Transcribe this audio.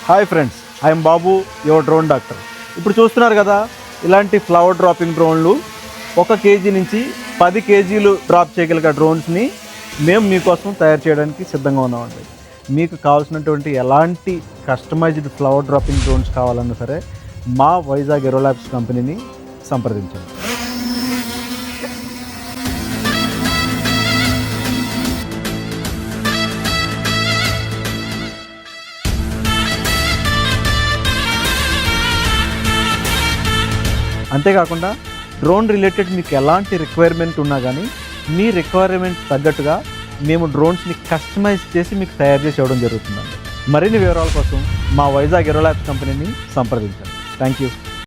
Hi friends, I'm Babu, your drone doctor. ఇప్పుడు చూస్తున్నారు కదా, ఇలాంటి ఫ్లవర్ డ్రాపింగ్ డ్రోన్లు 1 కేజీ నుంచి 10 కేజీలు డ్రాప్ చేయగలిగే డ్రోన్స్ని మేము మీకోసం తయారు చేయడానికి సిద్ధంగా ఉన్నామండి. మీకు కావాల్సినటువంటి ఎలాంటి కస్టమైజ్డ్ ఫ్లవర్ డ్రాపింగ్ డ్రోన్స్ కావాలన్నా సరే మా వైజాగ్ ఏరోలాబ్స్ కంపెనీని సంప్రదించండి. అంతేకాకుండా డ్రోన్ రిలేటెడ్ మీకు ఎలాంటి రిక్వైర్మెంట్ ఉన్నా కానీ మీ రిక్వైర్మెంట్ తగ్గట్టుగా మేము డ్రోన్స్ని కస్టమైజ్ చేసి మీకు తయారు చేసి ఇవ్వడం జరుగుతుందండి. మరిన్ని వివరాల కోసం మా వైజాగ్ ఏరోలాబ్స్ కంపెనీని సంప్రదించండి. Thank you.